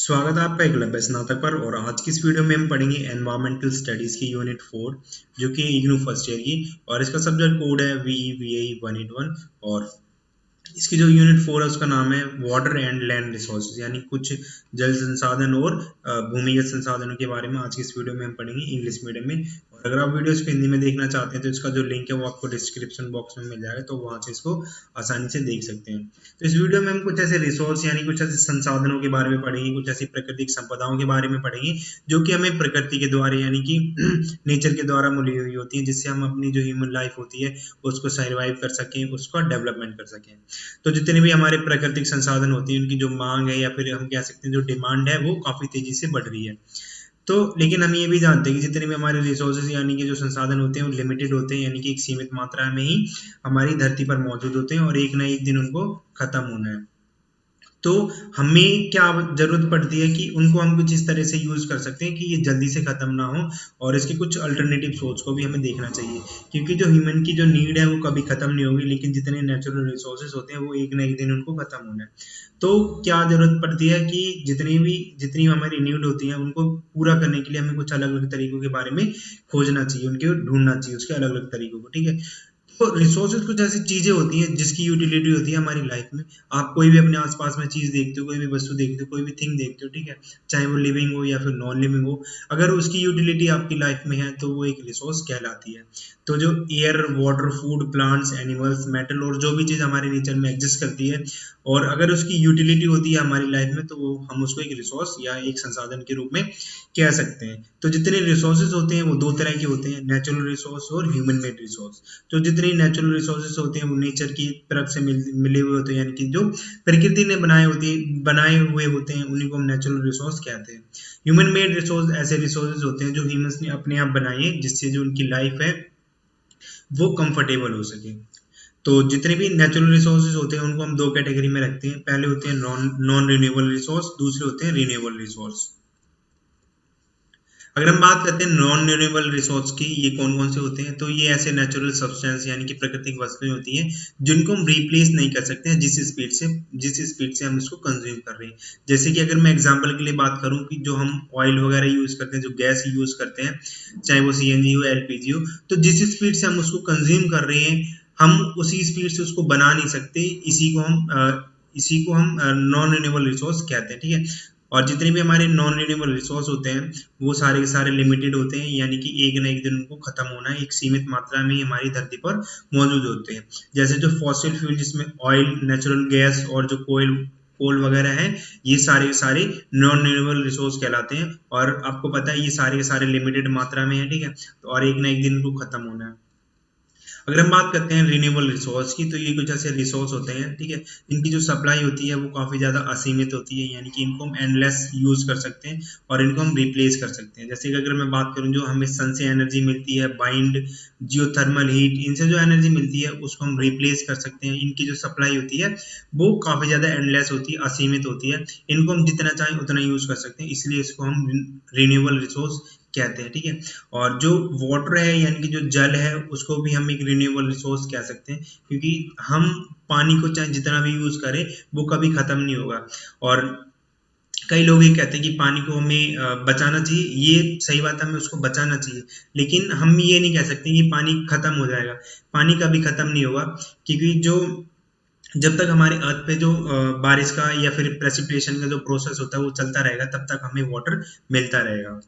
स्वागत है आपका एकलव्य स्नातक पर। और आज की इस वीडियो में हम पढ़ेंगे एनवायरमेंटल स्टडीज की यूनिट 4 जो कि इग्नू फर्स्ट ईयर की, और इसका सब्जेक्ट कोड है VEVAE 181। और इसकी जो यूनिट 4 है उसका नाम है वाटर एंड लैंड रिसोर्सेज, यानी कुछ जल संसाधन और भूमिगत संसाधनों के बारे में आज की इस वीडियो में हम पढ़ेंगे इंग्लिश मीडियम में। और अगर आप वीडियो इसको हिंदी में देखना चाहते हैं तो इसका जो लिंक है वो आपको डिस्क्रिप्शन बॉक्स में मिल जाएगा, तो वहां से इसको आसानी से देख सकते हैं। तो इस वीडियो में हम कुछ ऐसे रिसोर्स यानी कुछ ऐसे संसाधनों के बारे में पढ़ेंगे, कुछ ऐसी प्राकृतिक संपदाओं के बारे में पढ़ेंगे जो कि हमें प्रकृति के द्वारा यानी कि नेचर के द्वारा मिली हुई होती है, जिससे हम अपनी जो ह्यूमन लाइफ होती है उसको सर्वाइव कर सकें, उसका डेवलपमेंट कर सकें। तो जितने भी हमारे प्राकृतिक संसाधन होते हैं उनकी जो मांग है या फिर हम कह सकते हैं जो डिमांड है वो काफी तेजी से बढ़ रही है। तो लेकिन हम ये भी जानते हैं कि जितने भी हमारे रिसोर्सेज यानी कि जो संसाधन होते हैं वो लिमिटेड होते हैं, यानी कि एक सीमित मात्रा में ही हमारी धरती पर मौजूद होते हैं और एक ना एक दिन उनको खत्म होना है। तो हमें क्या जरूरत पड़ती है कि उनको हम कुछ इस तरह से यूज कर सकते हैं कि ये जल्दी से खत्म ना हो, और इसके कुछ अल्टरनेटिव सोर्स को भी हमें देखना चाहिए, क्योंकि जो ह्यूमन की जो नीड है वो कभी खत्म नहीं होगी, लेकिन जितने नेचुरल रिसोर्सेज होते हैं वो एक ना एक दिन उनको खत्म होना है। तो क्या जरूरत पड़ती है कि जितनी हमारी नीड होती है उनको पूरा करने के लिए हमें कुछ अलग अलग तरीकों के बारे में खोजना चाहिए, उनके ढूंढना चाहिए उसके अलग अलग तरीकों को। ठीक है, तो रिसोर्सेज कुछ ऐसी चीजें होती हैं जिसकी यूटिलिटी होती है हमारी लाइफ में। आप कोई भी अपने आसपास में चीज देखते हो, कोई भी वस्तु देखते हो, कोई भी थिंग देखते हो, ठीक है, चाहे वो लिविंग हो या फिर नॉन लिविंग हो, अगर उसकी यूटिलिटी आपकी लाइफ में है तो वो एक रिसोर्स कहलाती है। तो जो air, water, food, plants, animals, metal और जो भी चीज हमारे नेचर में एग्जिस्ट करती है, और अगर उसकी यूटिलिटी होती है हमारी लाइफ में, तो वो हम उसको एक रिसोर्स या एक संसाधन के रूप में कह सकते हैं। तो जितने रिसोर्सेज होते हैं वो दो तरह के होते हैं, नेचुरल रिसोर्स और ह्यूमन मेड रिसोर्स। तो जितने नेचुरल रिसोर्सेज होते हैं वो नेचर की तरफ से मिले हुए होते हैं, यानी कि जो प्रकृति ने बनाए हुए होते हैं उन्हीं को हम नेचुरल रिसोर्स कहते हैं। ह्यूमन मेड रिसोर्स ऐसे रिसोर्सेज होते हैं जो ह्यूमंस ने अपने आप बनाए हैं, जिससे जो उनकी लाइफ है वो कंफर्टेबल हो सके। तो जितने भी नेचुरल रिसोर्सेज होते हैं उनको हम दो कैटेगरी में रखते हैं। पहले होते हैं नॉन नॉन रिन्यूएबल रिसोर्स, दूसरे होते हैं रिन्यूएबल रिसोर्स। अगर हम बात करते हैं नॉन रिन्यूएबल रिसोर्स की, ये कौन कौन से होते हैं, तो ये ऐसे नेचुरल सब्सटेंस यानी कि प्राकृतिक वस्तुएं होती हैं जिनको हम रिप्लेस नहीं कर सकते हैं जिस स्पीड से हम इसको कंज्यूम कर रहे हैं। जैसे कि अगर मैं एग्जांपल के लिए बात करूं कि जो हम ऑयल वगैरह यूज करते हैं, जो गैस यूज करते हैं, चाहे वो CNG हो, LPG हो, तो जिस स्पीड से हम उसको कंज्यूम कर रहे हैं हम उसी स्पीड से उसको बना नहीं सकते। इसी को हम नॉन रिन्यूएबल रिसोर्स कहते हैं। ठीक है, और जितने भी हमारे नॉन रिन्यूएबल रिसोर्स होते हैं वो सारे के सारे लिमिटेड होते हैं, यानी कि एक ना एक दिन उनको खत्म होना है, एक सीमित मात्रा में ही हमारी धरती पर मौजूद होते हैं। जैसे जो फॉसिल फ्यूल जिसमें ऑयल, नेचुरल गैस और जो कोल वगैरह है, ये सारे के सारे नॉन रिन्यूएबल रिसोर्स कहलाते हैं, और आपको पता है ये सारे के सारे लिमिटेड मात्रा में है। ठीक है, तो और एक ना एक दिन इनको खत्म होना है। अगर हम बात करते हैं रिन्यूएबल रिसोर्स की, तो ये कुछ ऐसे रिसोर्स होते हैं, ठीक है, इनकी जो सप्लाई होती है वो काफी ज्यादा असीमित होती है, यानी कि इनको हम एंडलेस यूज कर सकते हैं और इनको हम रिप्लेस कर सकते हैं। जैसे कि अगर मैं बात करूं जो हमें सन से एनर्जी मिलती है, बाइंड, जियोथर्मल हीट, इनसे जो एनर्जी मिलती है उसको हम रिप्लेस कर सकते हैं। इनकी जो सप्लाई होती है वो काफी ज्यादा एंडलेस होती है, असीमित होती है, इनको हम जितना चाहें उतना यूज कर सकते हैं, इसलिए इसको हम रिन्यूएबल रिसोर्स कहते हैं। ठीक है, और जो वाटर है यानी कि जो जल है उसको भी हम एक रिन्यूएबल रिसोर्स कह सकते हैं, क्योंकि हम पानी को चाहे जितना भी यूज करें वो कभी खत्म नहीं होगा। और कई लोग ये कहते हैं कि पानी को हमें बचाना चाहिए, ये सही बात है, हमें उसको बचाना चाहिए, लेकिन हम ये नहीं कह सकते कि पानी खत्म हो जाएगा। पानी कभी खत्म नहीं होगा, क्योंकि जो जब तक हमारे अर्थ पे जो बारिश का या फिर प्रेसिपिटेशन का जो प्रोसेस होता है वो चलता रहेगा, तब तक हमें वाटर मिलता रहेगा।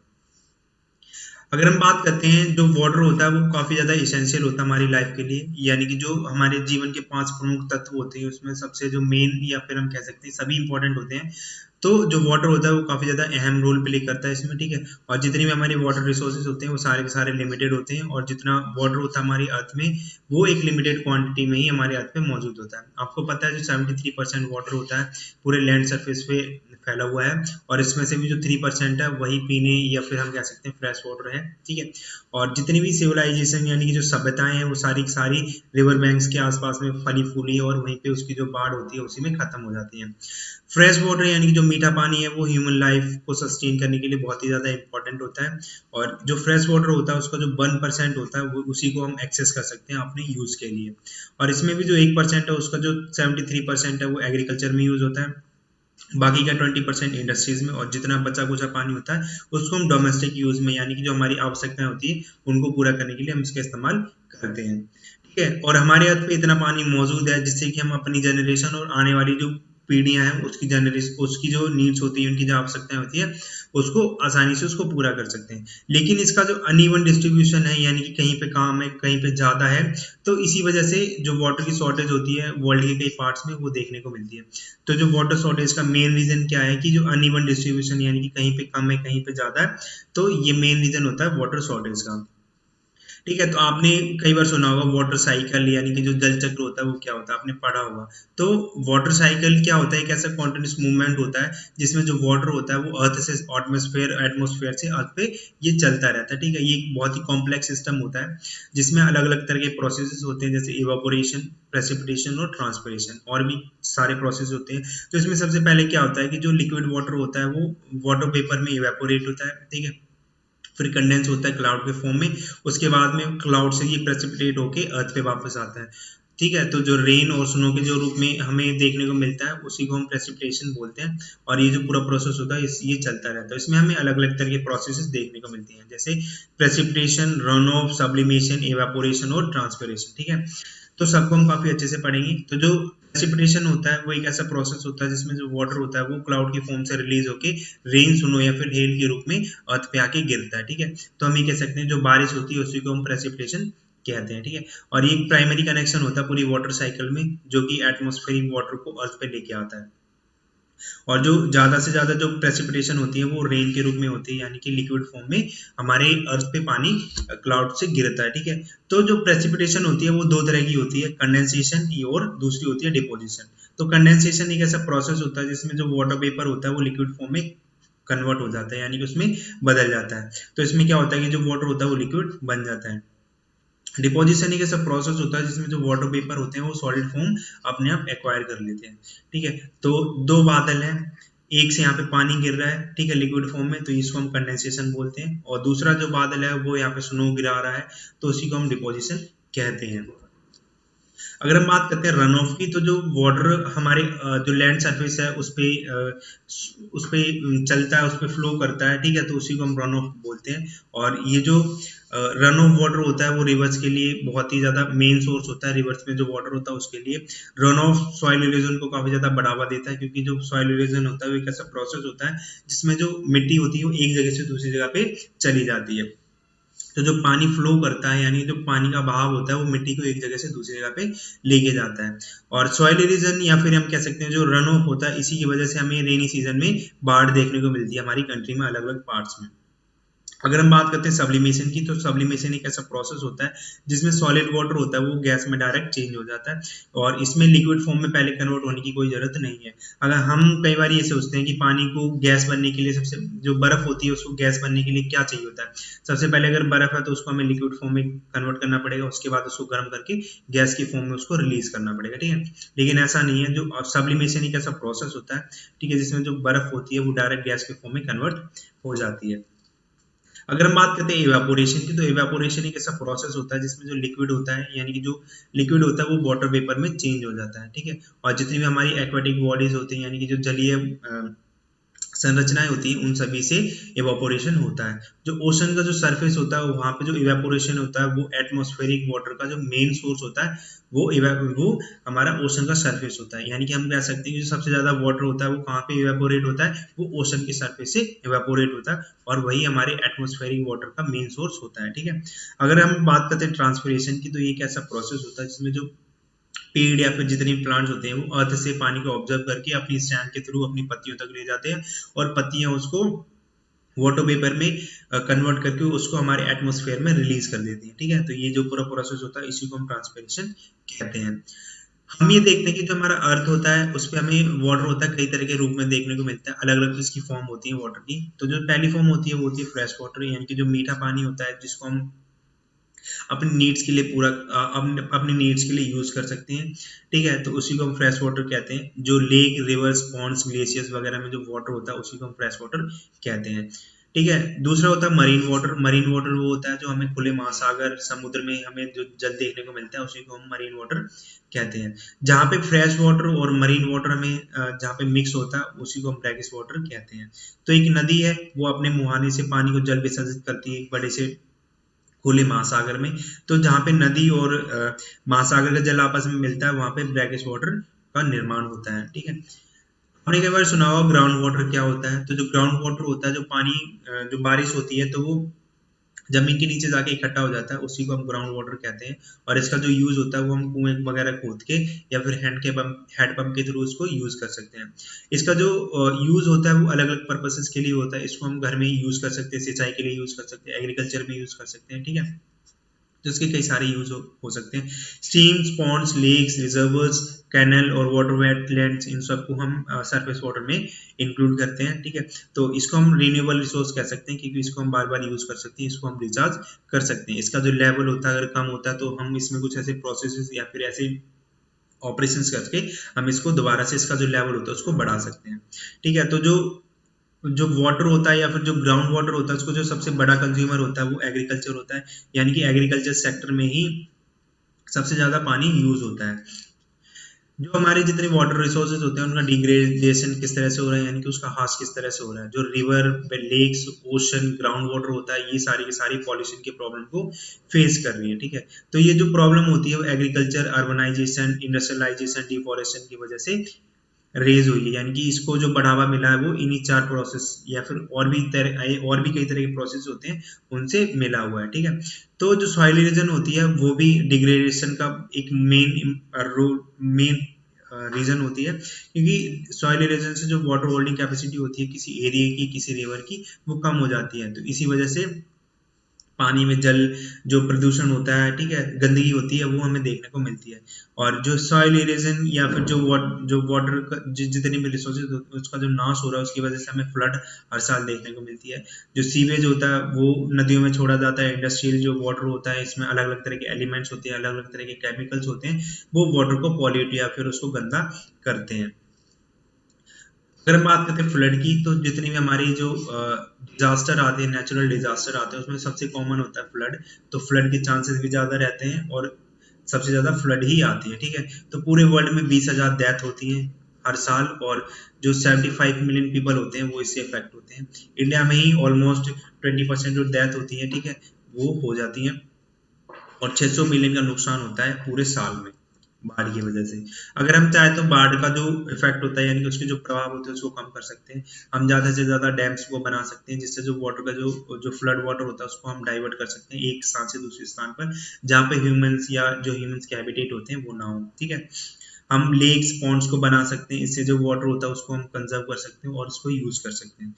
अगर हम बात करते हैं जो वाटर होता है वो काफी ज्यादा इसेंशियल होता है हमारी लाइफ के लिए, यानी कि जो हमारे जीवन के 5 प्रमुख तत्व होते हैं उसमें सबसे जो मेन या फिर हम कह सकते हैं सभी इंपॉर्टेंट होते हैं। तो जो वाटर होता है वो काफी ज्यादा अहम रोल प्ले करता है इसमें। ठीक है, और जितनी भी हमारे वाटर रिसोर्सेज होते हैं वो सारे के सारे लिमिटेड होते हैं, और जितना वाटर होता है हमारी अर्थ में वो एक लिमिटेड क्वांटिटी में ही हमारे अर्थ पे मौजूद होता है। आपको पता है जो 73% वाटर होता है पूरे लैंड सरफेस पे फैला हुआ है, और इसमें से भी जो 3% है वही पीने या फिर हम कह सकते हैं फ्रेश वाटर है। ठीक है, और जितनी भी सिविलाइजेशन यानी कि जो सभ्यताएं हैं वो सारी की सारी रिवर बैंक्स के आसपास में फली फूली, और वहीं पे उसकी जो बाढ़ होती है उसी में खत्म हो जाती है। फ्रेश वाटर यानी कि जो मीठा पानी है वो ह्यूमन लाइफ को सस्टेन करने के लिए बहुत ही ज्यादा इंपॉर्टेंट होता है, और जो फ्रेश वाटर होता है उसका जो 1% होता है वो उसी को हम एक्सेस कर सकते हैं अपने यूज के लिए। और इसमें भी जो 1% है उसका जो 73% है वो एग्रीकल्चर में यूज होता है, बाकी का 20% इंडस्ट्रीज में, और जितना बचा कुचा पानी होता है उसको हम डोमेस्टिक यूज में, यानी कि जो हमारी आवश्यकताएं होती है उनको पूरा करने के लिए हम इसका इस्तेमाल करते हैं। ठीक है, और हमारे अर्थ पे इतना पानी मौजूद है जिससे कि हम अपनी जनरेशन और आने वाली जो पीढ़ियां हैं उसकी जनरेशन, उसकी जो नीड्स होती है, उनकी जो आवश्यकताएं होती है उसको आसानी से उसको पूरा कर सकते हैं। लेकिन इसका जो अनइवन डिस्ट्रीब्यूशन है, यानी कि कहीं पे कम है कहीं पे ज्यादा है, तो इसी वजह से जो वाटर की शॉर्टेज होती है वर्ल्ड के कई पार्ट्स में वो देखने को मिलती है। तो जो वाटर शॉर्टेज का मेन रीजन क्या है कि जो अनइवन डिस्ट्रीब्यूशन, यानी कि कहीं पे कम है कहीं पे ज्यादा है, तो ये मेन रीजन होता है वाटर शॉर्टेज का। ठीक है, तो आपने कई बार सुना होगा वाटर साइकिल, यानी कि जो जल चक्र होता है वो क्या होता है, आपने पढ़ा होगा। तो वाटर साइकिल क्या होता है, एक ऐसा कॉन्टिन्यूस मूवमेंट होता है जिसमें जो वाटर होता है वो अर्थ से एटमोस्फेयर से अर्थ पे ये चलता रहता है। ठीक है, ये एक बहुत ही कॉम्प्लेक्स सिस्टम होता है जिसमें अलग अलग तरह के प्रोसेसेस होते हैं, जैसे इवापोरेशन, प्रेसिपिटेशन और ट्रांसपिरेशन, और भी सारे प्रोसेस होते हैं। तो इसमें सबसे पहले क्या होता है कि जो लिक्विड वाटर होता है वो वाटर वेपर में इवेपोरेट होता है। ठीक है, फिर कंडेंस होता है क्लाउड के फॉर्म में, उसके बाद में क्लाउड से ये प्रेसिपिटेट होके अर्थ पे वापस आता है। ठीक है, तो जो रेन और स्नो के जो रूप में हमें देखने को मिलता है उसी को हम प्रेसिपिटेशन बोलते हैं। और ये जो पूरा प्रोसेस होता है ये चलता रहता है। इसमें हमें अलग अलग तरह के प्रोसेसेस देखने को मिलती हैं, जैसे precipitation, run of, sublimation, evaporation और ट्रांसपिरेशन। ठीक है, तो सबको हम काफी अच्छे से पढ़ेंगे। तो जो प्रेसिपिटेशन होता है वो एक ऐसा प्रोसेस होता है जिसमें जो वाटर होता है वो क्लाउड की फॉर्म से रिलीज होके रेन, सुनो या फिर हेल के रूप में अर्थ पे आके गिरता है। ठीक है, तो हम ये कह सकते हैं जो बारिश होती है उसी को हम प्रेसिपिटेशन कहते हैं। ठीक है, और ये एक प्राइमरी कनेक्शन होता है पूरी वाटर साइकिल में, जो कि एटमॉस्फेरिक वाटर को अर्थ पे लेके आता है। और जो ज्यादा से ज्यादा जो प्रेसिपिटेशन होती है वो रेन के रूप में होती है, यानी कि लिक्विड फॉर्म में हमारे अर्थ पे पानी क्लाउड से गिरता है। ठीक है, तो जो प्रेसिपिटेशन होती है वो दो तरह की होती है, कंडेंसेशन और दूसरी होती है डिपोजिशन। तो कंडेंसेशन एक ऐसा प्रोसेस होता है जिसमें जो वाटर वेपर होता है वो लिक्विड फॉर्म में कन्वर्ट हो जाता है, यानी कि उसमें बदल जाता है। तो इसमें क्या होता है कि जो वाटर होता है वो लिक्विड बन जाता है। डिपोजिशन एक ऐसा प्रोसेस होता है जिसमें जो वाटर वेपर होते हैं वो सॉलिड फॉर्म अपने आप एक्वायर कर लेते हैं। ठीक है, तो दो बादल हैं, एक से यहाँ पे पानी गिर रहा है, ठीक है, लिक्विड फॉर्म में, तो इसको हम कंडेंसेशन बोलते हैं। और दूसरा जो बादल है वो यहाँ पे स्नो गिरा रहा है, तो उसी को हम डिपोजिशन कहते हैं। अगर हम बात करते हैं रन ऑफ की, तो जो वाटर हमारे जो लैंड सरफेस है उस पे चलता है, उस पे फ्लो करता है। ठीक है, तो उसी को हम रन ऑफ बोलते हैं। और ये जो रन ऑफ वाटर होता है वो रिवर्स के लिए बहुत ही ज्यादा मेन सोर्स होता है। रिवर्स में जो वाटर होता है उसके लिए रन ऑफ सॉइल इरोजन को काफी ज्यादा बढ़ावा देता है, क्योंकि जो सॉइल इरोजन होता है वो एक ऐसा प्रोसेस होता है जिसमें जो मिट्टी होती है वो एक जगह से दूसरी जगह पे चली जाती है। तो जो पानी फ्लो करता है, यानी जो पानी का बहाव होता है वो मिट्टी को एक जगह से दूसरी जगह पे लेके जाता है। और सॉइल इरोजन या फिर हम कह सकते हैं जो रन ऑफ होता है, इसी की वजह से हमें रेनी सीजन में बाढ़ देखने को मिलती है हमारी कंट्री में अलग अलग पार्ट्स में। अगर हम बात करते हैं सब्लिमेशन की, तो सब्लिमेशन एक ऐसा प्रोसेस होता है जिसमें सॉलिड वाटर होता है वो गैस में डायरेक्ट चेंज हो जाता है, और इसमें लिक्विड फॉर्म में पहले कन्वर्ट होने की कोई जरूरत नहीं है। अगर हम कई बार ये सोचते हैं कि पानी को गैस बनने के लिए, सबसे जो बर्फ होती है उसको गैस बनने के लिए क्या चाहिए होता है, सबसे पहले अगर बर्फ है तो उसको हमें लिक्विड फॉर्म में कन्वर्ट करना पड़ेगा, उसके बाद उसको गर्म करके गैस की फॉर्म में उसको रिलीज करना पड़ेगा। ठीक है, लेकिन ऐसा नहीं है, जो सब्लिमेशन एक ऐसा प्रोसेस होता है, ठीक है, जिसमें जो बर्फ होती है वो डायरेक्ट गैस के फॉर्म में कन्वर्ट हो जाती है। अगर हम बात करते हैं इवेपोरेशन की, तो इवेपोरेशन एक ऐसा प्रोसेस होता है जिसमें जो लिक्विड होता है, यानी कि जो लिक्विड होता है वो वाटर वेपर में चेंज हो जाता है। ठीक है, और जितनी भी हमारी एक्वाटिक बॉडीज होती हैं, यानी कि जो जलीय संरचनाएं होती हैं, उन सभी से इवापोरेशन होता है। जो ओशन का जो सरफेस होता है वहां पे जो इवेपोरेशन होता है वो एटमॉस्फेरिक वाटर का जो मेन सोर्स होता है वो हमारा ओशन का सरफेस होता है। यानी कि हम कह सकते हैं कि जो सबसे ज्यादा वाटर होता है वो कहाँ पे इवेपोरेट होता है, वो ओशन के सरफेस से इवेपोरेट होता है, और वही हमारे एटमॉस्फेरिक वाटर का मेन सोर्स होता है। ठीक है, अगर हम बात करते हैं ट्रांसपिरेशन की, तो ये एक ऐसा प्रोसेस होता है जिसमें जो पेड़ या फिर जितने प्लांट्स होते हैं वो अर्थ से पानी को ऑब्जर्व करके अपनी स्टैंड के थ्रू अपनी पत्तियों तक ले जाते हैं, और पत्तियां उसको वाटर वेपर में कन्वर्ट करके उसको हमारे एटमॉस्फेयर में रिलीज कर देती हैं। ठीक है, तो ये जो पूरा प्रोसेस होता है इसी को हम ट्रांसपिरेशन कहते हैं। हम ये देखते हैं कि जो हमारा अर्थ होता है उस पर हमें वाटर होता है कई तरह के रूप में देखने को मिलता है, अलग अलग इसकी फॉर्म होती है वाटर की। तो जो पहली फॉर्म होती है वो होती है फ्रेश वाटर, यानी कि जो मीठा पानी होता है जिसको हम अपनी नीड्स के लिए अपने नीड्स के लिए यूज कर सकते हैं। ठीक है, तो उसी को हम फ्रेश वाटर कहते हैं। जो लेक, रिवर्स, पॉन्ड्स, ग्लेशियर्स वगैरह में जो वाटर होता है उसी को हम फ्रेश वाटर कहते हैं। ठीक है। दूसरा होता है मरीन वाटर। मरीन वाटर वो होता है जो हमें खुले महासागर समुद्र में हमें जो जल देखने को मिलता है, उसी को हम मरीन वाटर कहते हैं। जहाँ पे फ्रेश वाटर और मरीन वाटर में जहाँ पे मिक्स होता है, उसी को हम ब्रैकिश वाटर कहते हैं। तो एक नदी है, वो अपने मुहाने से पानी को जल विसर्जित करती है एक बड़े से खुले महासागर में। तो जहाँ पे नदी और महासागर का जल आपस में मिलता है, वहां पे ब्रैकिश वाटर का निर्माण होता है। ठीक है। आपने कई बार सुना होगा ग्राउंड वाटर क्या होता है। तो जो ग्राउंड वाटर होता है, जो पानी जो बारिश होती है तो वो जमीन के नीचे जाके इकट्ठा हो जाता है, उसी को हम ग्राउंड वाटर कहते हैं। और इसका जो यूज होता है वो हम कुएं वगैरह खोद के या फिर हेड पंप के थ्रू उसको यूज कर सकते हैं। इसका जो यूज होता है वो अलग अलग पर्पसेस के लिए होता है। इसको हम घर में ही यूज कर सकते हैं, सिंचाई के लिए यूज कर सकते हैं, एग्रीकल्चर में यूज कर सकते हैं। ठीक है। तो इसके कई सारे यूज हो सकते हैं। Streams, ponds, lakes, reservoirs, canal और वाटर वेटलैंड्स, इन सबको हम सरफेस वाटर में इंक्लूड करते हैं। ठीक है। तो इसको हम रिन्यूएबल रिसोर्स कह सकते हैं, क्योंकि इसको हम बार बार यूज कर सकते हैं, इसको हम रिचार्ज कर सकते हैं। इसका जो लेवल होता है अगर कम होता है तो हम इसमें कुछ ऐसे प्रोसेसेस या फिर ऐसे ऑपरेशंस करके हम इसको दोबारा से इसका जो लेवल होता है उसको बढ़ा सकते हैं। ठीक है। तो जो जो वाटर होता है या फिर जो ग्राउंड वाटर होता है, उसको जो सबसे बड़ा कंज्यूमर होता है वो एग्रीकल्चर होता है। यानी कि एग्रीकल्चर सेक्टर में ही सबसे ज्यादा पानी यूज होता है। जो हमारे जितने वाटर रिसोर्सेज होते हैं उनका डिग्रेडेशन किस तरह से हो रहा है, यानी कि उसका ह्रास किस तरह से हो रहा है। जो river, lakes, ocean, ground water होता है, ये सारी की सारी पॉल्यूशन के प्रॉब्लम को फेस कर रही है। ठीक है। तो ये जो प्रॉब्लम होती है वो एग्रीकल्चर, अर्बनाइजेशन, इंडस्ट्रियलाइजेशन, डिफॉरेस्टेशन की वजह से रेज हुई है। यानी कि इसको जो बढ़ावा मिला है वो इन्हीं चार प्रोसेस या फिर और भी कई तरह के प्रोसेस होते हैं, उनसे मिला हुआ है। ठीक है। तो जो सॉइल इरोजन होती है वो भी डिग्रेडेशन का एक मेन रीजन होती है, क्योंकि सॉइल इरोजन से जो वाटर होल्डिंग कैपेसिटी होती है किसी एरिया की, किसी रिवर की, वो कम हो जाती है। तो इसी वजह से पानी में जल जो प्रदूषण होता है, ठीक है, गंदगी होती है, वो हमें देखने को मिलती है। और जो सॉइल इरोजन या फिर जो वाटर का जितने भी रिसोर्सेज उसका जो नाश हो रहा है, उसकी वजह से हमें फ्लड हर साल देखने को मिलती है। जो सीवेज होता है वो नदियों में छोड़ा जाता है। इंडस्ट्रियल जो वाटर होता है, इसमें अलग अलग तरह के एलिमेंट्स होते हैं, अलग अलग तरह के केमिकल्स होते हैं, वो वाटर को पॉल्यूट या फिर उसको गंदा करते हैं। अगर हम बात करते हैं फ्लड की, तो जितनी भी हमारी जो डिजास्टर आते हैं, नेचुरल डिजास्टर आते हैं, उसमें सबसे कॉमन होता है फ्लड। तो फ्लड के चांसेस भी ज्यादा रहते हैं और सबसे ज्यादा फ्लड ही आती है। ठीक है। तो पूरे वर्ल्ड में 20,000 डेथ होती है हर साल, और जो 75 मिलियन पीपल होते हैं वो इससे अफेक्ट होते हैं। इंडिया में ही ऑलमोस्ट 20% जो डेथ होती है, ठीक है, वो हो जाती है। और 600 मिलियन का नुकसान होता है पूरे साल में बाढ़ की वजह से। अगर हम चाहे तो बाढ़ का जो इफेक्ट होता है, यानी कि उसके जो प्रभाव होते हैं, उसको कम कर सकते हैं। हम ज्यादा से ज्यादा डैम्स को बना सकते हैं, जिससे जो वाटर का जो फ्लड वाटर होता है उसको हम डाइवर्ट कर सकते हैं एक स्थान से दूसरे स्थान पर, जहाँ पे ह्यूमंस या जो ह्यूमंस के हैबिटेट होते हैं वो ना हो। ठीक है। हम लेक्स, पॉन्ड्स को बना सकते हैं, इससे जो वाटर होता है उसको हम कंजर्व कर सकते हैं और उसको यूज कर सकते हैं।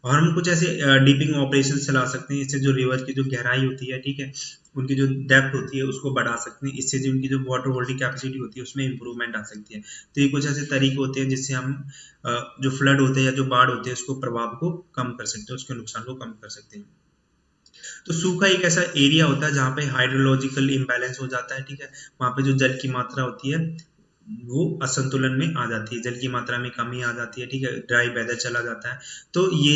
और हम कुछ ऐसे डीपिंग ऑपरेशन चला सकते हैं, इससे जो रिवर की जो गहराई होती है, ठीक है, उनकी जो डेप्थ होती है उसको बढ़ा सकते हैं। इससे जो उनकी जो वाटर होल्डिंग कैपेसिटी होती है उसमें इंप्रूवमेंट आ सकती है। तो ये कुछ ऐसे तरीके होते हैं जिससे हम जो फ्लड होते हैं या जो बाढ़ होते हैं उसको प्रभाव को कम कर सकते हैं, उसके नुकसान को कम कर सकते हैं। तो सूखा एक ऐसा एरिया होता है जहाँ पे हाइड्रोलॉजिकल इम्बैलेंस हो जाता है। ठीक है। वहाँ पे जो जल की मात्रा होती है वो असंतुलन में आ जाती है, जल की मात्रा में कमी आ जाती है। ठीक है। ड्राई वेदर चला जाता है, तो ये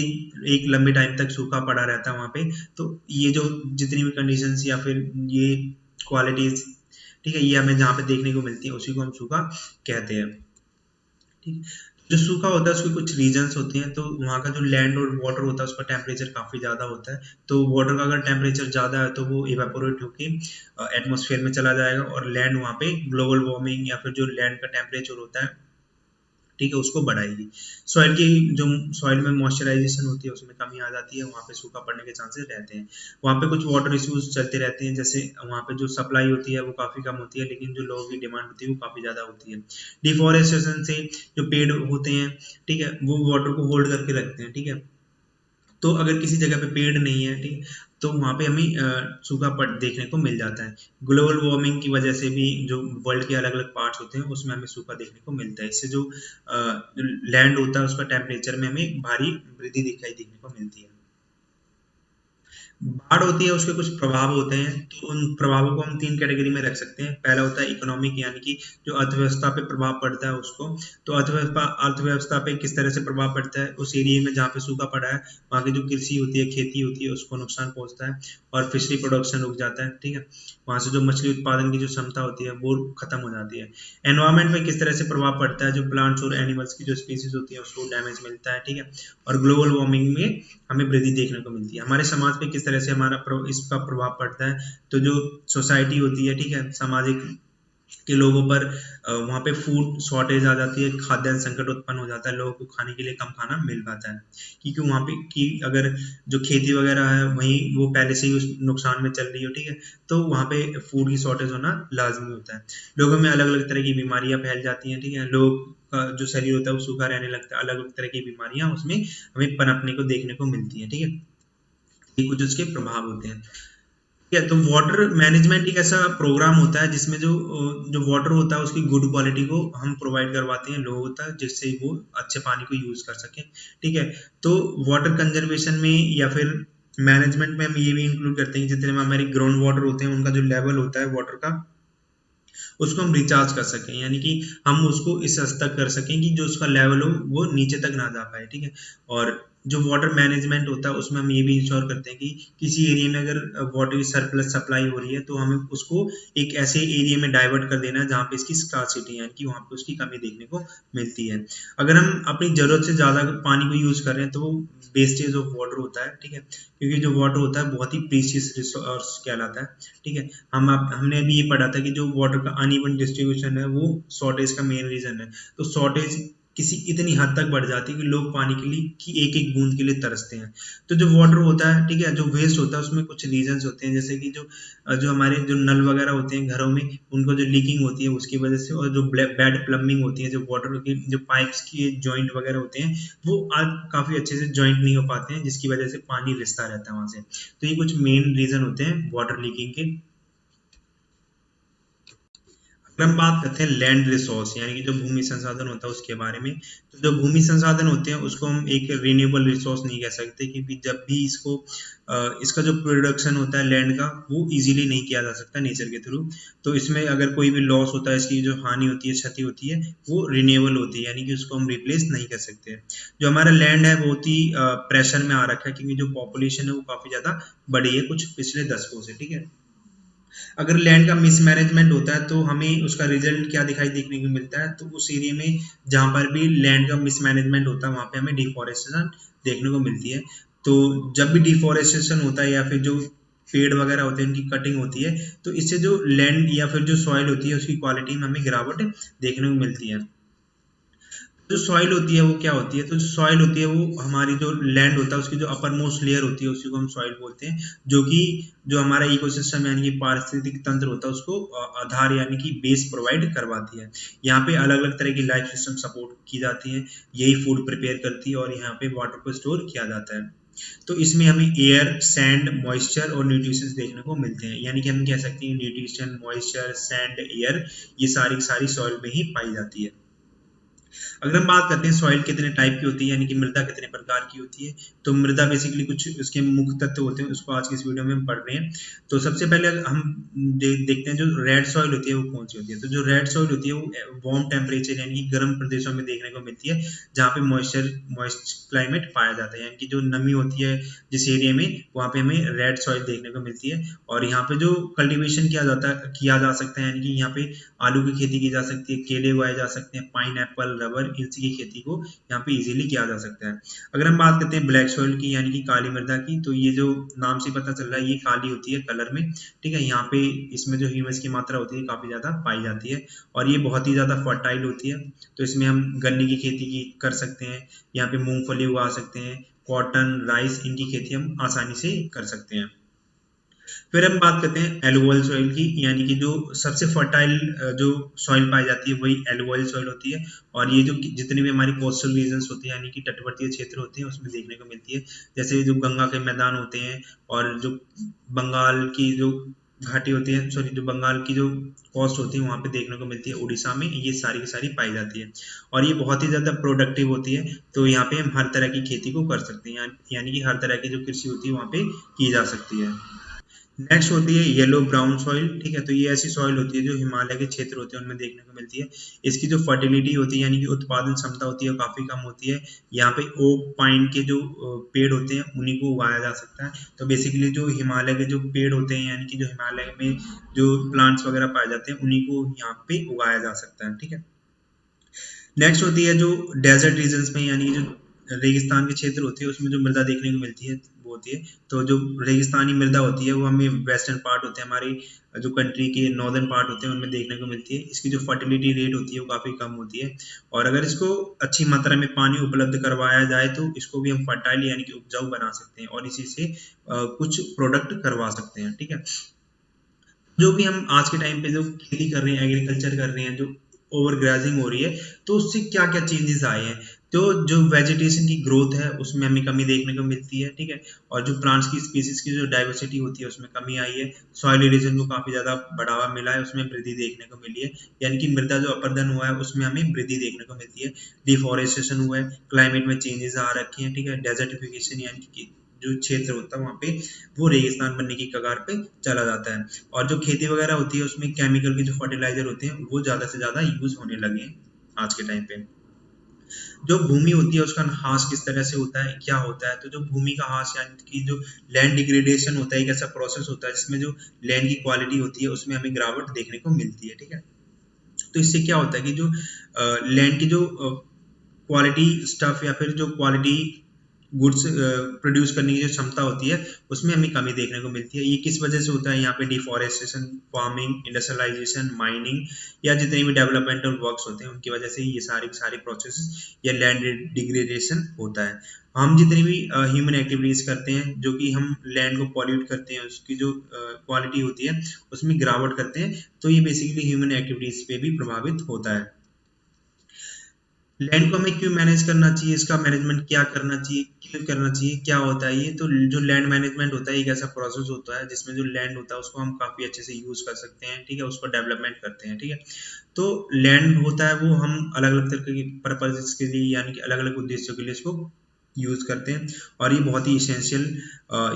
एक लंबे टाइम तक सूखा पड़ा रहता है वहाँ पे। तो ये जो जितनी भी कंडीशंस या फिर ये क्वालिटीज, ठीक है, ये हमें जहाँ पे देखने को मिलती है उसी को हम सूखा कहते हैं। ठीक है। जो सूखा होता है उसके कुछ रीजंस होते हैं। तो वहाँ का जो लैंड और वाटर होता है उसका टेम्परेचर काफी ज्यादा होता है। तो वाटर का अगर टेम्परेचर ज्यादा है तो वो इवेपोरेट होके एटमोसफेयर में चला जाएगा, और लैंड वहाँ पे ग्लोबल वार्मिंग या फिर जो लैंड का टेम्परेचर होता है, ठीक है, उसको बढ़ाएगी। सॉइल की जो सॉइल में मॉइस्चराइजेशन होती है उसमें कमी आ जाती है, वहाँ पे सूखा पड़ने के चांसेस रहते हैं। वहाँ पे कुछ वाटर इश्यूज चलते रहते हैं, जैसे वहाँ पे जो सप्लाई होती है वो काफी कम होती है, लेकिन जो लोगों की डिमांड होती है वो काफी ज्यादा होती है। डिफोरेस्टेशन से जो पेड़ होते हैं, ठीक है, वो वाटर को होल्ड करके रखते हैं। ठीक है। तो अगर किसी जगह पे पेड़ नहीं है, ठीक है, तो वहां पे हमें सूखा पड़ देखने को मिल जाता है। ग्लोबल वार्मिंग की वजह से भी जो वर्ल्ड के अलग अलग पार्ट्स होते हैं उसमें हमें सूखा देखने को मिलता है। इससे जो लैंड होता है उसका टेम्परेचर में हमें भारी वृद्धि दिखाई देखने को मिलती है। बाढ़ होती है उसके कुछ प्रभाव होते हैं, तो उन प्रभावों को हम तीन कैटेगरी में रख सकते हैं। पहला होता है इकोनॉमिक, यानी कि जो अर्थव्यवस्था पे प्रभाव पड़ता है उसको। तो अर्थव्यवस्था अर्थव्यवस्था पे किस तरह से प्रभाव पड़ता है, उस एरिया में जहाँ पे सूखा पड़ा है वहाँ की जो कृषि होती है, खेती होती है, उसको नुकसान पहुंचता है और फिशरी प्रोडक्शन रुक जाता है, ठीक है। वहाँ से जो मछली उत्पादन की जो क्षमता होती है वो खत्म हो जाती है। एनवायरमेंट पे किस तरह से प्रभाव पड़ता है, जो प्लांट्स और एनिमल्स की जो स्पीसीज होती है उसको डैमेज मिलता है, ठीक है। और ग्लोबल वार्मिंग में हमें वृद्धि देखने को मिलती है। हमारे समाज पे किस तरह से इसका प्रभाव पड़ता है, तो जो सोसाइटी होती है, ठीक है, सामाजिक के लोगों पर वहाँ पे फूड शॉर्टेज आ जाती है, खाद्यान्न संकट उत्पन्न हो जाता है, लोगों को खाने के लिए कम खाना मिल पाता है, क्योंकि वहाँ पे की अगर जो खेती वगैरह है वहीं वो पहले से ही उस नुकसान में चल रही हो, ठीक है, तो वहाँ पे फूड की शॉर्टेज होना लाजमी होता है। लोगों में अलग अलग तरह की बीमारियां फैल जाती हैं, ठीक है, लोग का जो शरीर होता है वो सूखा रहने लगता है, अलग अलग तरह की बीमारियां उसमें हमें पनपने को देखने को मिलती है, ठीक है। ये कुछ उसके प्रभाव होते हैं। ठीक है, तो वाटर मैनेजमेंट एक ऐसा प्रोग्राम होता है जिसमें जो जो वाटर होता है उसकी गुड क्वालिटी को हम प्रोवाइड करवाते हैं लोगों तक, जिससे वो अच्छे पानी को यूज कर सकें, ठीक है। तो वाटर कंजर्वेशन में या फिर मैनेजमेंट में हम ये भी इंक्लूड करते हैं कि जितने में हमारे ग्राउंड वाटर होते हैं उनका जो लेवल होता है वाटर का, उसको हम रिचार्ज कर सकें, यानी कि हम उसको इस हद तक कर सकें कि जो उसका लेवल हो वो नीचे तक ना जा पाए, ठीक है। और जो वाटर मैनेजमेंट होता है उसमें हम ये भी इंश्योर करते हैं कि किसी एरिया में अगर वाटर की सरप्लस सप्लाई हो रही है तो हमें उसको एक ऐसे एरिया में डाइवर्ट कर देना है जहाँ पे इसकी स्कार्सिटी है, यानी कि वहाँ पे उसकी कमी देखने को मिलती है। अगर हम अपनी जरूरत से ज्यादा पानी को यूज कर रहे हैं तो वो वेस्टेज ऑफ वाटर होता है, ठीक है, क्योंकि जो वाटर होता है बहुत ही प्रीशियस रिसोर्स कहलाता है, ठीक है। हमने अभी ये पढ़ा था कि जो वाटर का अनइवन डिस्ट्रीब्यूशन है वो शॉर्टेज का मेन रीजन है। तो शॉर्टेज किसी इतनी हद तक बढ़ जाती है कि लोग पानी के लिए की एक एक बूंद के लिए तरसते हैं। तो जो वाटर होता है, ठीक है, जो वेस्ट होता है उसमें कुछ रीजंस होते हैं, जैसे कि जो जो हमारे जो नल वगैरह होते हैं घरों में उनको जो लीकिंग होती है उसकी वजह से, और जो बैड प्लम्बिंग होती है, जो वाटर की जो पाइप्स की जॉइंट वगैरह होते हैं वो आज काफी अच्छे से जॉइंट नहीं हो पाते हैं, जिसकी वजह से पानी रिसता रहता है वहां से। तो ये कुछ मेन रीजन होते हैं वाटर लीकिंग के। अगर हम बात करते हैं लैंड रिसोर्स, यानी कि जो भूमि संसाधन होता है उसके बारे में, तो जो भूमि संसाधन होते हैं उसको हम एक रिन्यूएबल रिसोर्स नहीं कह सकते, क्योंकि जब भी इसको इसका जो प्रोडक्शन होता है लैंड का वो इजीली नहीं किया जा सकता नेचर के थ्रू। तो इसमें अगर कोई भी लॉस होता है, इसकी जो हानि होती है, क्षति होती है, वो रिन्यूएबल होती है, यानी कि उसको हम रिप्लेस नहीं कर सकते। जो हमारा लैंड है बहुत ही प्रेशर में आ रखा है, क्योंकि जो पॉपुलेशन है वो काफी ज्यादा बढ़ी है कुछ पिछले दशकों से, ठीक है। अगर लैंड का मिसमैनेजमेंट होता है तो हमें उसका रिजल्ट क्या दिखाई देखने को मिलता है, तो उस एरिया में जहां पर भी लैंड का मिसमैनेजमेंट होता है वहां पे हमें डिफोरेस्टेशन देखने को मिलती है। तो जब भी डिफोरेस्टेशन होता है या फिर जो पेड़ वगैरह होते हैं उनकी कटिंग होती है, तो इससे जो लैंड या फिर जो सॉइल होती है उसकी क्वालिटी में हमें गिरावट देखने को मिलती है। जो सॉइल होती है वो क्या होती है, तो जो सॉइल होती है वो हमारी जो लैंड होता है उसकी जो अपर मोस्ट लेयर होती है उसी को हम सॉइल बोलते हैं, जो कि जो हमारा इकोसिस्टम यानी कि पारिस्थितिक तंत्र होता है उसको आधार यानी कि बेस प्रोवाइड करवाती है। यहाँ पे अलग अलग तरह की लाइफ सिस्टम सपोर्ट की जाती है, यही फूड प्रिपेयर करती है और यहाँ पे वाटर को स्टोर किया जाता है। तो इसमें हमें एयर, सैंड, मॉइस्चर और न्यूट्रिशंस देखने को मिलते हैं, यानी कि हम कह सकते हैं न्यूट्रिशन, मॉइस्चर, सैंड, एयर, ये सारी की सारी सॉइल में ही पाई जाती है। अगर हम बात करते हैं सॉइल कितने टाइप की होती है, यानी कि मृदा कितने प्रकार की होती है, तो मृदा बेसिकली कुछ उसके मुख्य तत्व होते हैं, उसको आज की इस वीडियो में हम पढ़ रहे हैं। तो सबसे पहले हम देखते हैं जो रेड सॉइल होती है वो कौन सी होती है। तो जो रेड सॉइल होती है वो वार्म टेम्परेचर यानी कि गर्म प्रदेशों में देखने को मिलती है, जहाँ पे मॉइस्ट क्लाइमेट पाया जाता है, यानी कि जो नमी होती है जिस एरिया में, वहाँ पे हमें रेड सॉइल देखने को मिलती है। और यहाँ पे जो कल्टीवेशन किया जा सकता है, यानी कि यहाँ पे आलू की खेती की जा सकती है, केले उगाए जा सकते हैं, पाइन एप्पल, रबर, इनसी की खेती को यहाँ पे इजीली किया जा सकता है। अगर हम बात करते हैं ब्लैक सॉइल की यानी कि काली मृदा की, तो ये जो नाम से पता चल रहा है ये काली होती है कलर में, ठीक है। यहाँ पे इसमें जो ह्यूमस की मात्रा होती है काफी ज्यादा पाई जाती है और ये बहुत ही ज्यादा फर्टाइल होती है। तो इसमें हम गन्ने की खेती की कर सकते हैं, यहाँ पे मूंगफली उगा सकते हैं, कॉटन, राइस, इनकी खेती हम आसानी से कर सकते हैं। फिर हम बात करते हैं एलुवल सॉइल की, यानी कि जो सबसे फर्टाइल जो सॉइल पाई जाती है वही एलुवल सॉइल होती है। और ये जो जितने भी हमारी कोस्टल रीजन्स होते हैं यानी कि तटवर्तीय क्षेत्र होते हैं उसमें देखने को मिलती है, जैसे जो गंगा के मैदान होते हैं और जो बंगाल की जो घाटी होती है, सॉरी जो बंगाल की जो कोस्ट होती है वहाँ पे देखने को मिलती है, उड़ीसा में ये सारी की सारी पाई जाती है और ये बहुत ही ज़्यादा प्रोडक्टिव होती है। तो यहाँ पे हम हर तरह की खेती को कर सकते हैं, यानी कि हर तरह की जो कृषि होती है वहाँ पे की जा सकती है। नेक्स्ट होती है येलो ब्राउन सॉइल, ठीक है। तो ये ऐसी सॉइल होती है जो हिमालय के क्षेत्र होते हैं उनमें देखने को मिलती है। इसकी जो फर्टिलिटी होती है यानी कि उत्पादन क्षमता होती है वो काफ़ी कम होती है। यहाँ पे ओक पाइन के जो पेड़ होते हैं उन्हीं को उगाया जा सकता है। तो बेसिकली जो हिमालय के जो पेड़ होते हैं यानी कि जो हिमालय में जो प्लांट्स वगैरह पाए जाते हैं उन्हीं को यहाँ पे उगाया जा सकता है, ठीक है। नेक्स्ट होती है जो डेजर्ट रीजन्स में यानी जो रेगिस्तान के क्षेत्र होते हैं उसमें जो मृदा देखने को मिलती है वो होती है। तो जो रेगिस्तानी मृदा होती है वो हमें वेस्टर्न पार्ट होते हैं हमारी जो कंट्री के नॉर्दर्न पार्ट होते हैं उनमें देखने को मिलती है। इसकी जो फर्टिलिटी रेट होती है वो काफ़ी कम होती है और अगर इसको अच्छी मात्रा में पानी उपलब्ध करवाया जाए तो इसको भी हम फर्टाइल यानी कि उपजाऊ बना सकते हैं और इसी से कुछ प्रोडक्ट करवा सकते हैं, ठीक है। जो भी हम आज के टाइम पे जो खेती कर रहे हैं, एग्रीकल्चर कर रहे हैं, जो ओवर ग्राजिंग हो रही है, तो उससे क्या क्या चेंजेस आए हैं। तो जो वेजिटेशन की ग्रोथ है उसमें हमें कमी देखने को मिलती है, ठीक है। और जो प्लांट्स की स्पीसीज की जो डाइवर्सिटी होती है उसमें कमी आई है। सॉइल इरोजन को काफी ज्यादा बढ़ावा मिला है, उसमें वृद्धि देखने को मिली है, यानी कि मृदा जो अपर्दन हुआ है उसमें हमें वृद्धि देखने को मिलती है। डिफोरेस्टेशन हुआ है, क्लाइमेट में चेंजेस आ रखे हैं, ठीक है। डेजर्टिफिकेशन यानी कि जो क्षेत्र होता है वहाँ पे वो रेगिस्तान बनने की कगार पे चला जाता है। और जो खेती वगैरह होती है उसमें केमिकल के जो फर्टिलाइजर होते हैं वो ज्यादा से ज्यादा यूज होने लगे हैं आज के टाइम पे। जो भूमि होती है उसका ह्रास किस तरह से होता है, क्या होता है। तो जो भूमि का ह्रास यानी कि जो लैंड डिग्रेडेशन होता है एक ऐसा प्रोसेस होता है जिसमें जो लैंड की क्वालिटी होती है उसमें हमें गिरावट देखने को मिलती है, ठीक है। तो इससे क्या होता है कि जो लैंड की जो क्वालिटी स्टफ या फिर जो क्वालिटी गुड्स प्रोड्यूस करने की जो क्षमता होती है उसमें हमें कमी देखने को मिलती है। ये किस वजह से होता है, यहाँ पे डिफॉरेस्टेशन, फार्मिंग, इंडस्ट्रियलाइजेशन, माइनिंग या जितने भी डेवलपमेंटल वर्क्स होते हैं उनकी वजह से ये सारे प्रोसेस या लैंड डिग्रेडेशन होता है। हम जितनी भी ह्यूमन एक्टिविटीज करते हैं जो कि हम लैंड को पॉल्यूट करते हैं, उसकी जो क्वालिटी होती है उसमें गिरावट करते हैं, तो ये बेसिकली ह्यूमन एक्टिविटीज पे भी प्रभावित होता है। लैंड को हमें क्यों मैनेज करना चाहिए, इसका मैनेजमेंट क्या करना चाहिए, क्यों करना चाहिए, क्या होता है ये। तो जो लैंड मैनेजमेंट होता है एक ऐसा प्रोसेस होता है जिसमें जो लैंड होता है उसको हम काफी अच्छे से यूज कर सकते हैं, ठीक है, उसको डेवलपमेंट करते हैं, ठीक है। तो लैंड होता है वो हम अलग अलग तरह के पर्पजेस के लिए यानी कि अलग अलग उद्देश्यों के लिए इसको यूज करते हैं और ये बहुत ही इसेंशियल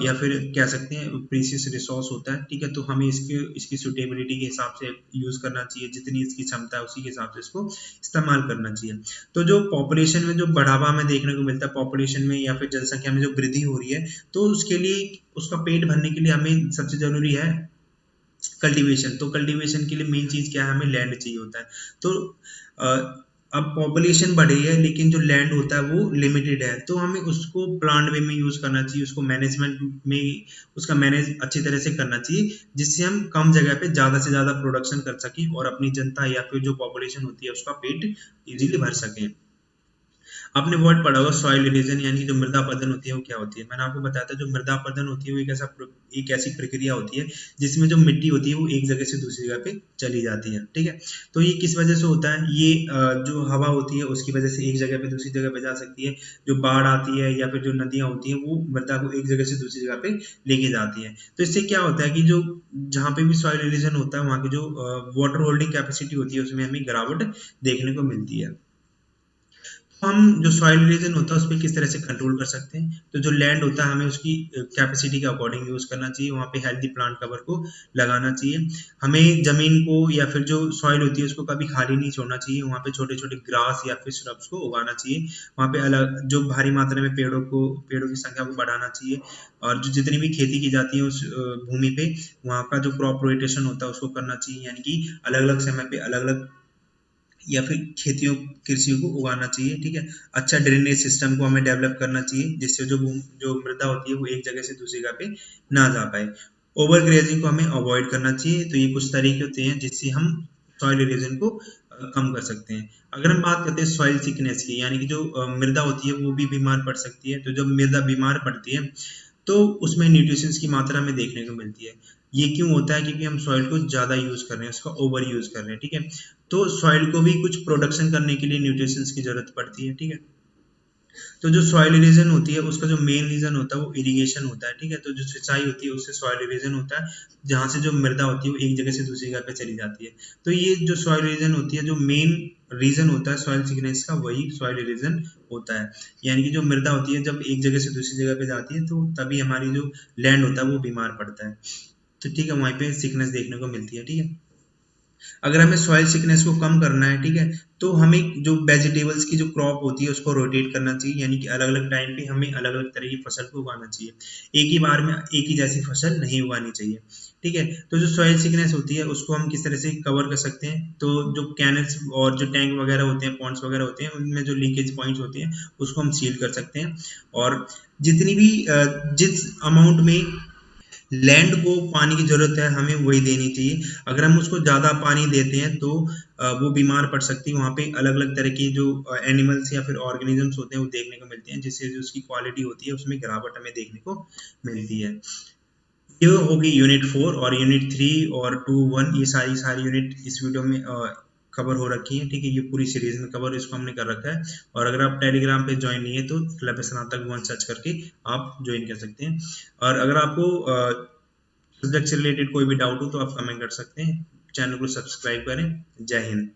या फिर कह सकते हैं प्रीशियस रिसोर्स होता है, ठीक है। तो हमें इसकी सुटेबिलिटी के हिसाब से यूज करना चाहिए, जितनी इसकी क्षमता है उसी के हिसाब से इसको इस्तेमाल करना चाहिए। तो जो पॉपुलेशन में जो बढ़ावा हमें देखने को मिलता है, पॉपुलेशन में या फिर जनसंख्या में जो वृद्धि हो रही है, तो उसके लिए उसका पेट भरने के लिए हमें सबसे जरूरी है कल्टीवेशन। तो कल्टीवेशन के लिए मेन चीज क्या है, हमें लैंड चाहिए होता है। तो अब पॉपुलेशन बढ़ रही है लेकिन जो लैंड होता है वो लिमिटेड है, तो हमें उसको प्लान वे में यूज करना चाहिए, उसको मैनेजमेंट में उसका मैनेज अच्छी तरह से करना चाहिए जिससे हम कम जगह पे ज्यादा से ज्यादा प्रोडक्शन कर सकें और अपनी जनता या फिर जो पॉपुलेशन होती है उसका पेट इजीली भर सकें। आपने वर्ड पढ़ा होगा सॉइल इरोजन यानी कि जो मृदा अपरदन होती है वो क्या होती है। मैंने आपको बताया था जो मृदा अपरदन होती है वो एक ऐसी प्रक्रिया होती है जिसमें जो मिट्टी होती है वो एक जगह से दूसरी जगह पे चली जाती है, ठीक है। तो ये किस वजह से होता है, ये जो हवा होती है उसकी वजह से एक जगह पे दूसरी जगह पे जा सकती है। जो बाढ़ आती है या फिर जो नदियां होती हैं वो मृदा को एक जगह से दूसरी जगह पे लेके जाती है। तो इससे क्या होता है कि जो जहाँ पे भी सॉइल इरोजन होता है वहाँ की जो वाटर होल्डिंग कैपेसिटी होती है उसमें हमें गिरावट देखने को मिलती है। हम जो सॉइल इरोजन होता है उस पर किस तरह से कंट्रोल कर सकते हैं। तो जो लैंड होता है हमें उसकी कैपेसिटी के अकॉर्डिंग यूज करना चाहिए, वहाँ पे हेल्दी प्लांट कवर को लगाना चाहिए। हमें जमीन को या फिर जो सॉइल होती है उसको कभी खाली नहीं छोड़ना चाहिए, वहाँ पे छोटे छोटे ग्रास या फिर श्रब्स को उगाना चाहिए। वहाँ पे अलग जो भारी मात्रा में पेड़ों की संख्या को बढ़ाना चाहिए और जो जितनी भी खेती की जाती है उस भूमि पे वहाँ का जो क्रॉप रोटेशन होता है उसको करना चाहिए, यानी कि अलग अलग समय पे अलग अलग या फिर कृषि को उगाना चाहिए, ठीक है। अच्छा ड्रेनेज सिस्टम को हमें डेवलप करना चाहिए जिससे जो मृदा होती है वो एक जगह से दूसरी जगह पे ना जा पाए। ओवर ग्रेजिंग को हमें अवॉइड करना चाहिए। तो ये कुछ तरीके होते हैं जिससे हम सॉइल इरोजन को कम कर सकते हैं। अगर हम बात करते हैं सॉइल सिकनेस की यानी कि जो मृदा होती है वो भी बीमार पड़ सकती है। तो जब मृदा बीमार पड़ती है तो उसमें न्यूट्रिशंस की मात्रा हमें देखने को मिलती है। ये क्यों होता है, क्योंकि हम सॉइल को ज्यादा यूज कर रहे हैं, उसका ओवर यूज कर रहे हैं, ठीक है। तो सॉइल को भी कुछ प्रोडक्शन करने के लिए न्यूट्रिशंस की जरूरत पड़ती है, ठीक है। तो जो सॉइल इरोजन होती है उसका जो मेन रीजन होता है वो इरिगेशन होता है, ठीक है। तो जो सिंचाई होती है उससे सॉइल इरोजन होता है, जहाँ से जो मृदा होती है वो एक जगह से दूसरी जगह पे चली जाती है। तो ये जो सॉइल इरोजन होती है, जो मेन रीजन होता है सॉइल सिकनेस का, वही सॉइल इरोजन होता है। यानी कि जो मृदा होती है जब एक जगह से दूसरी जगह पे जाती है तो तभी हमारी जो लैंड होता है वो बीमार पड़ता है। तो ठीक है, वहीं पे सिकनेस देखने को मिलती है, ठीक है। अगर हमें सॉइल सिकनेस को कम करना है, ठीक है, तो हमें जो वेजिटेबल्स की जो क्रॉप होती है उसको रोटेट करना चाहिए, यानी कि अलग अलग टाइम पे हमें अलग अलग तरह की फसल को उगाना चाहिए। एक ही बार में एक ही जैसी फसल नहीं उगानी चाहिए, ठीक है। तो जो सॉइल सिकनेस होती है उसको हम किस तरह से कवर कर सकते हैं, तो जो कैनल्स और जो टैंक वगैरह होते हैं, पॉन्ड्स वगैरह होते हैं, उनमें जो लीकेज पॉइंट्स होते हैं उसको हम सील कर सकते हैं। और जितनी भी जिस अमाउंट में लैंड को पानी की जरूरत है हमें वही देनी चाहिए। अगर हम उसको ज्यादा पानी देते हैं तो वो बीमार पड़ सकती है। वहाँ पे अलग अलग तरह की जो एनिमल्स या फिर ऑर्गेनिजम्स होते हैं वो देखने को मिलते हैं, जिससे जो उसकी क्वालिटी होती है उसमें गिरावट हमें देखने को मिलती है। ये होगी यूनिट 4 और यूनिट 3 और 2 1, ये सारी सारी यूनिट इस वीडियो में कवर हो रखी है, ठीक है। ये पूरी सीरीज में कवर इसको हमने कर रखा है। और अगर आप टेलीग्राम पे ज्वाइन नहीं है तो क्लब स्नातक 1 सर्च करके आप ज्वाइन कर सकते हैं। और अगर आपको सब्जेक्ट से रिलेटेड कोई भी डाउट हो तो आप कमेंट कर सकते हैं। चैनल को सब्सक्राइब करें। जय हिंद।